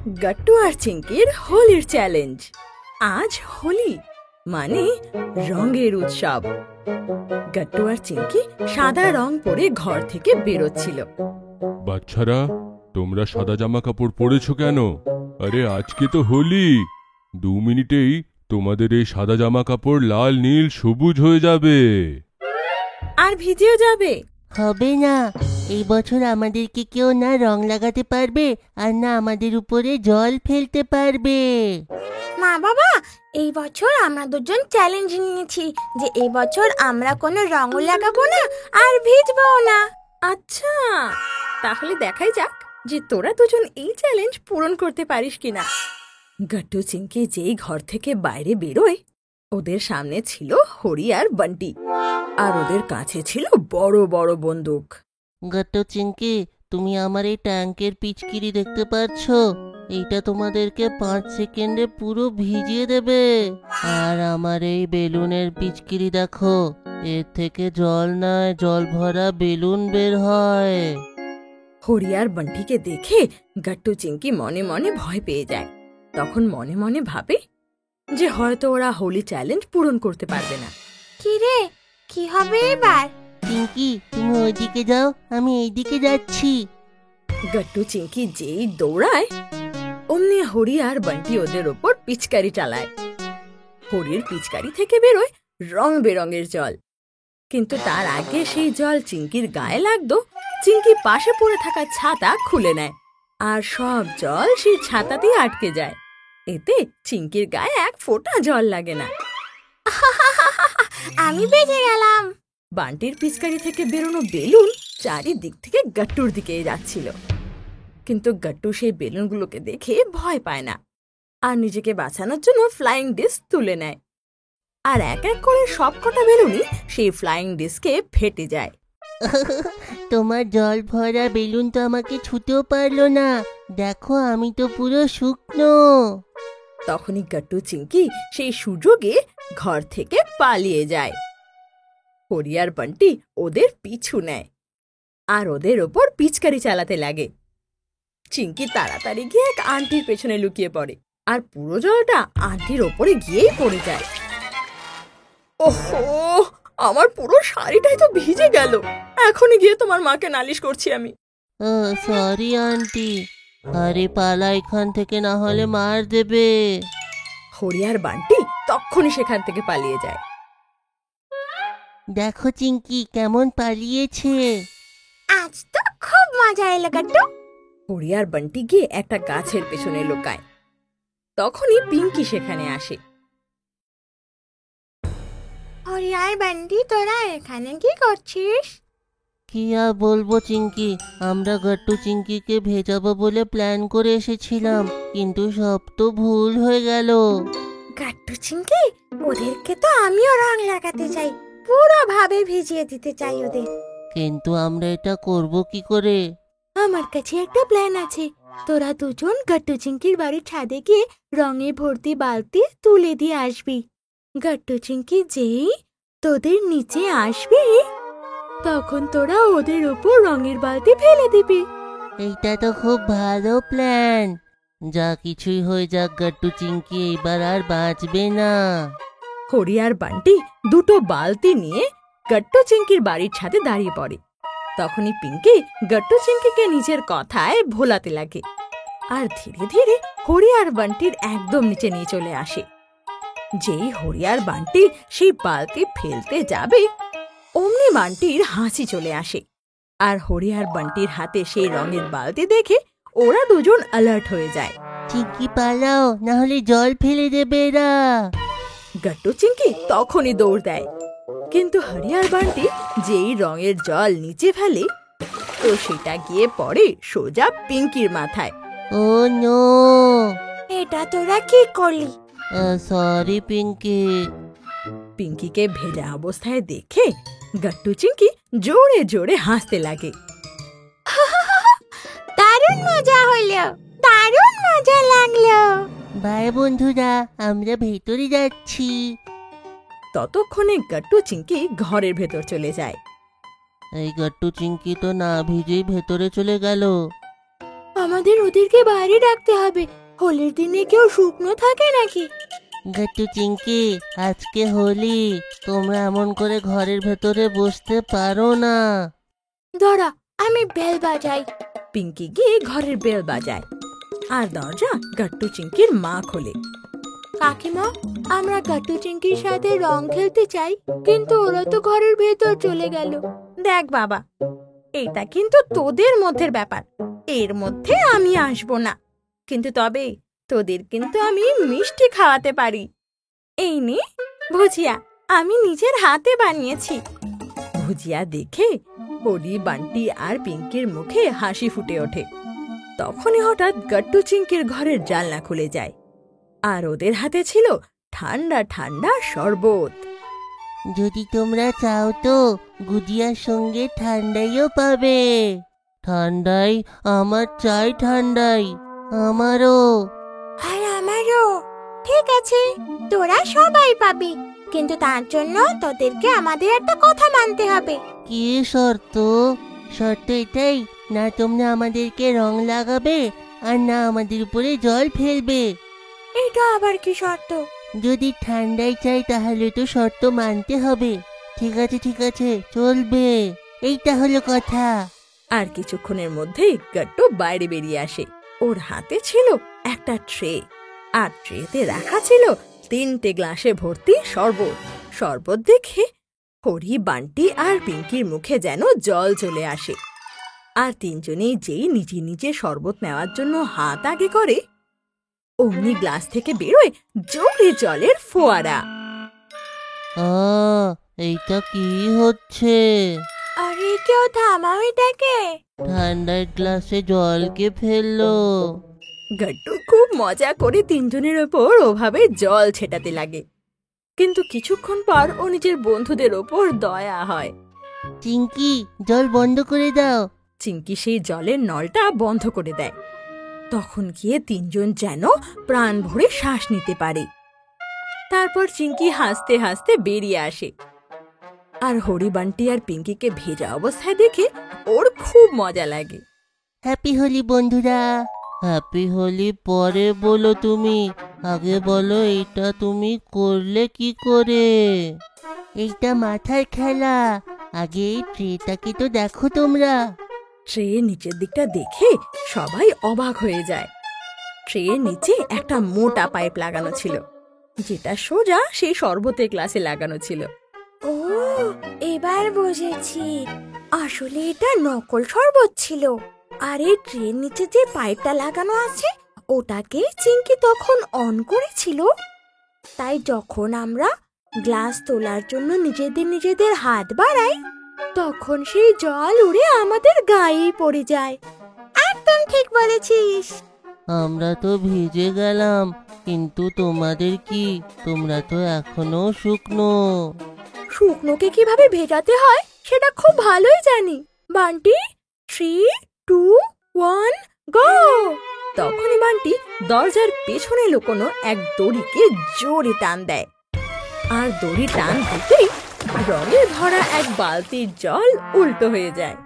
গট্টু আর চিঙ্কির হোলির চ্যালেঞ্জ। আজ হোলি মানে রঙের উৎসব। গট্টু আর চিঙ্কি সাদা রং পরে ঘর থেকে বেরোচ্ছিল। বাচ্চারা, তোমরা সাদা জামা কাপড় পরেছো কেন? আরে আজকে তো হোলি। 2 মিনিটেই তোমাদের এই সাদা জামা কাপড় লাল, নীল, সবুজ হয়ে যাবে। আর ভিজেও যাবে। হবে না, এই বছর আমাদেরকে কেউ না রং লাগাতে পারবে আর না আমাদের উপরে জল ফেলতে পারবে। মা বাবা, এই বছর আমরা দুজন চ্যালেঞ্জ নিয়েছি যে এই বছর আমরা কোনো রঙও লাগাবো না আর ভিজবও না। আচ্ছা, তাহলে দেখাই যাক যে তোরা দুজন এই চ্যালেঞ্জ পূরণ করতে পারিস কিনা। গট্টু চিঙ্কি যেই ঘর থেকে বাইরে বেরোয়, ওদের সামনে ছিল হরি আর বান্টি, আর ওদের কাছে ছিল বড় বড় বন্দুক। গট্টু চিঙ্কি, তুমি আমার এই ট্যাঙ্কের পিচকিরি দেখতে পাচ্ছ? এইটা তোমাদেরকে 5 সেকেন্ডে পুরো ভিজিয়ে দেবে। আর আমার এই বেলুনের পিচকিরি দেখো, এর থেকে জল নয় জল ভরা বেলুন বের হয়। হরি আর বান্টিকে দেখে গট্টু চিঙ্কি মনে মনে ভয় পেয়ে যায়। তখন মনে মনে ভাবে যে হয়তো ওরা হোলি চ্যালেঞ্জ পূরণ করতে পারবে না। কি রে, কি হবে এবার? চিঙ্কি, তুমি ওইদিকে যাও, আমি এইদিকে যাচ্ছি। গট্টু চিঙ্কি যেই দৌড়ায়, অমনি হরি আর বান্টি ওদের ওপর পিচকারি চালায়। হরির পিচকারি থেকে বেরোয় রং বেরঙের জল, কিন্তু তার আগে সেই জল চিঙ্কির গায়ে লাগতো। চিঙ্কি পাশে পড়ে থাকা ছাতা খুলে নেয়, আর সব জল সেই ছাতাতেই আটকে যায়। এতে চিঙ্কির গায়ে এক ফোঁটা জল লাগে না। আমি বেঁচে গেলাম। বান্টির পিচকারি থেকে বেরোনো বেলুন চারিদিক থেকে গট্টুর দিকে যাচ্ছিল, কিন্তু গট্টু সেই বেলুনগুলোকে দেখে ভয় পায় না, আর নিজেকে বাঁচানোর জন্য ফ্লাইং ডিস্ক তুলে নেয়। আর এক এক করে সবকটা বেলুনই সেই ফ্লাইং ডিস্কে ফেটে যায়। তোমার জল ভরা বেলুন তো আমাকে ছুতেও পারলো না। দেখো, আমি তো পুরো শুকনো। তখনই গট্টু চিঙ্কি সেই সুযোগে ঘর থেকে পালিয়ে যায়। হরি আর বান্টি ওদের পিছু নেয় আর ওদের ওপর পিচকারি চালাতে লাগে। চিঙ্কি তাড়াতাড়ি গিয়ে এক আন্টির পেছনে লুকিয়ে পড়ে, আর পুরো জলটা আন্টির ওপরে গিয়েই পড়ে যায়। ওহো, আমার পুরো শাড়িটাই তো ভিজে গেল। এখনই গিয়ে তোমার মাকে নালিশ করছি আমি। ও সরি আন্টি, আরে পালা এখান থেকে, না হলে মার দেবে। হরি আর বান্টি তখনই সেখান থেকে পালিয়ে যায়। দেখো চিঙ্কি কেমন পালিয়েছে। আজ তো খুব মজা এলো গট্টু। হরি আর বান্টি গিয়ে একটা গাছের পেছনে লুকায়। তখনই পিঙ্কি সেখানে আসে। হরি আর বান্টি, তোরা এখানে কি করছিস? কি আর বলবো চিঙ্কি, আমরা গট্টু চিঙ্কিকে ভেজাবো বলে প্ল্যান করে এসেছিলাম, কিন্তু সব তো ভুল হয়ে গেল। গট্টু চিঙ্কি, ওদেরকে তো আমিও রং লাগাতে চাই, পুরো ভাবে ভিজিয়ে দিতে চাই ওদের। কিন্তু আমরা এটা করব কি করে? আমার কাছে একটা প্ল্যান আছে। তোরা দুজন গট্টু চিঙ্কির বাড়ির ছাদে গিয়ে রঙে ভর্তি বালতি তুলে দিয়ে আসবি। গট্টু চিঙ্কি যেই তোদের নিচে আসবে, তখন তোরা ওদের উপর রঙের বালতি ফেলে দিবি। এইটা তো খুব ভালো প্ল্যান। যা কিছুই হয়ে যাক, গট্টু চিঙ্কি এইবার আর বাঁচবে না। হরি আর বান্টি দুটো বালতি নিয়ে গট্টু চিঙ্কির বাড়ির ছাদে দাঁড়িয়ে পড়ে। তখনই পিঙ্কি গট্টু চিঙ্কিকে নিজের কথায় ভোলাতে লাগে, আর ধীরে ধীরে হরি আর বান্টির একদম নিচে নিয়ে চলে আসে। যেই হরি আর বান্টি সেই বালতি ফেলতে যাবে, অমনি বান্টির হাসি চলে আসে, আর হরি আর বান্টির হাতে সেই রঙের বালতি দেখে ওরা দুজন অ্যালার্ট হয়ে যায়। চিঙ্কি পালাও, না হলে জল ফেলে দেবে এরা। গট্টু চিঙ্কি তখনই দৌড় দেয়, কিন্তু হরি আর বান্টি যেই রঙের জল নিচে ফেলে, তো সেটা গিয়ে পড়ে সোজা পিঙ্কির মাথায়। ও নো, এটা তোরা কি করলি? সরি পিঙ্কি। পিঙ্কিকে ভেজা অবস্থায় দেখে গট্টু চিঙ্কি জোরে জোরে হাসতে লাগে। দারুণ মজা হলো, দারুণ মজা লাগলো। বাই বন্ধুরা, আমরা ভেতরে যাচ্ছি। ততক্ষণে গট্টু চিঙ্কি ঘরের ভেতর চলে যায়। এই গট্টু চিঙ্কি তো না ভিজেই ভেতরে চলে গেল। আমাদের ওদেরকে বাইরে ডাকতে হবে। হোলির দিনে কেউ শুকনো থাকে নাকি? গাট্টু চিংকি, আজকে হোলি, তোমরা এমন করে ঘরের ভেতরে বসতে পারো না। দাঁড়া, আমি বেল বাজাই। পিঙ্কি গিয়ে ঘরের বেল বাজায় আর দরজা গাট্টু চিংকির মা খোলে। কাকিমা, আমরা গাট্টু চিংকির সাথে রং খেলতে চাই, কিন্তু ওরা তো ঘরের ভেতর চলে গেল। দেখ বাবা, এটা কিন্তু তোদের মধ্যের ব্যাপার, এর মধ্যে আমি আসবো না। কিন্তু তবে তোদের কিন্তু আমি মিষ্টি খাওয়াতে পারি। এই নে ভুজিয়া, আমি নিজের হাতে বানিয়েছি। ভুজিয়া দেখে হলি, বান্টি আর পিঙ্কির মুখে হাসি ফুটে ওঠে। তখনই হঠাৎ গাট্টু চিংকির ঘরের জানলা খুলে যায় আর ওদের হাতে ছিল ঠান্ডা ঠান্ডা শরবত। যদি তোমরা চাও তো গুজিয়ার সঙ্গে ঠান্ডাইও পাবে। ঠান্ডাই, আমার চাই ঠান্ডাই, আমারও। আর আমারও। ঠিক আছে, তোরা সবাই পাবি, কিন্তু তার জন্য তোদেরকে আমাদের একটা কথা মানতে হবে। কি শর্ত? শর্ত এটাই, না তোমরা আমাদেরকে রং লাগাবে আর না আমাদের উপরে জল ফেলবে। এটা আবার কি শর্ত? যদি ঠান্ডাই চাই তাহলে তো শর্ত মানতে হবে। ঠিক আছে ঠিক আছে, চলবে, এইটা হলো কথা। আর কিছুক্ষণের মধ্যেই গাট্টু বাইরে বেরিয়ে আসে। ওর হাতে ছিল একটা ট্রে, আর ট্রেতে রাখা ছিল 3টে গ্লাসে ভর্তি শরবত। শরবত দেখে হরি, বান্টি আর পিঙ্কির মুখে যেন জল চলে আসে। আর তিনজনেই যেই নিজে নিজে শরবত নেওয়ার জন্য হাত আগে করে, অমনি গ্লাস থেকে বেরোয় জোরে জলের ফোয়ারা। এইটা কি হচ্ছে? আরে কেউ থামাও এটাকে। ঠান্ডার গ্লাসে জলকে ফেললো। গাট্টু খুব মজা করে তিনজনের ওপর ওভাবে জল ছেটাতে লাগে, কিন্তু কিছুক্ষণ পর ও নিজের বন্ধুদের ওপর দয়া হয়। চিংকি, জল বন্ধ করে দাও। চিংকি সেই জলের নলটা বন্ধ করে দেয়। তখন গিয়ে তিনজন যেন প্রাণ ভরে শ্বাস নিতে পারে। তারপর চিংকি হাসতে হাসতে বেরিয়ে আসে। আর হরি, বান্টি আর পিঙ্কিকে ভেজা অবস্থায় দেখে ওর খুব মজা লাগে। হ্যাপি হোলি বন্ধুরা। হ্যাপি হোলি পরে বলো তুমি, আগে বলো এটা তুমি করলে কি করে? এইটা মাথার খেলা, আগে এই ট্রেটাকে তো দেখো তোমরা। ট্রের নিচের দিকটা দেখে সবাই অবাক হয়ে যায়। ট্রের নিচে একটা মোটা পাইপ লাগানো ছিল, যেটা সোজা সেই শরবতের গ্লাসে লাগানো ছিল। ও, এবার বুঝেছি, আসলে এটা নকল শরবত ছিল। আর এই ট্রেন নিচে যে পাইপটা লাগানো আছে ওটাকে চিংকি তখন অন করেছিল। তাই যখন আমরা গ্লাস তোলার জন্য নিজেদের হাত বাড়াই, তখন সেই জল উড়ে আমাদের গায়েই পড়ে যায়। একদম ঠিক বলেছিস। আমরা তো ভিজে গেলাম, কিন্তু তোমাদের কি? তোমরা তো এখনো শুকনো। শুকনোকে কিভাবে ভেজাতে হয় সেটা খুব ভালোই জানি। বান্টি, 3, 2, 1, গো! তখনই বান্টি দরজার পেছনে লুকোনো এক দড়িকে জোরে টান দেয়, আর দড়ি টান দিতেই রঙে ভরা এক বালতির জল উল্টো হয়ে যায়,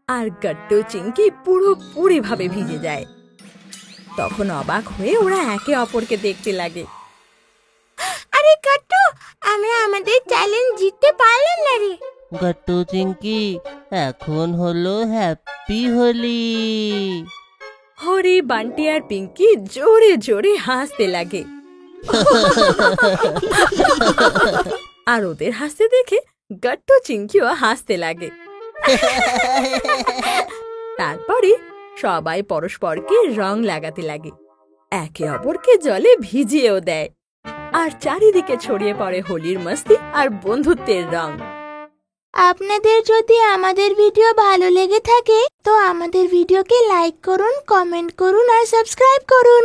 আর গাট্টু চিংকি পুরোপুরি ভাবে ভিজে যায়। তখন অবাক হয়ে ওরা একে অপরকে দেখতে লাগে। আরে গাট্টু, আমি আমাদের চ্যালেঞ্জ জিততে পারলাম না রে। গাট্টু চিংকি, এখন হলো হ্যাপি হোলি। হরি, বান্টি আর পিঙ্কি জোরে জোরে হাসতে লাগে। আর ওদের হাসতে দেখে গাট্টু চিংকিও হাসতে লাগে। তারপরে সবাই পরস্পরকে রং লাগাতে লাগে, একে অপরকে জলে ভিজিয়েও দেয়, আর চারিদিকে ছড়িয়ে পড়ে হোলির মস্তি আর বন্ধুত্বের রং। আপনাদের যদি আমাদের ভিডিও ভালো লেগে থাকে তো আমাদের ভিডিওকে লাইক করুন, কমেন্ট করুন আর সাবস্ক্রাইব করুন।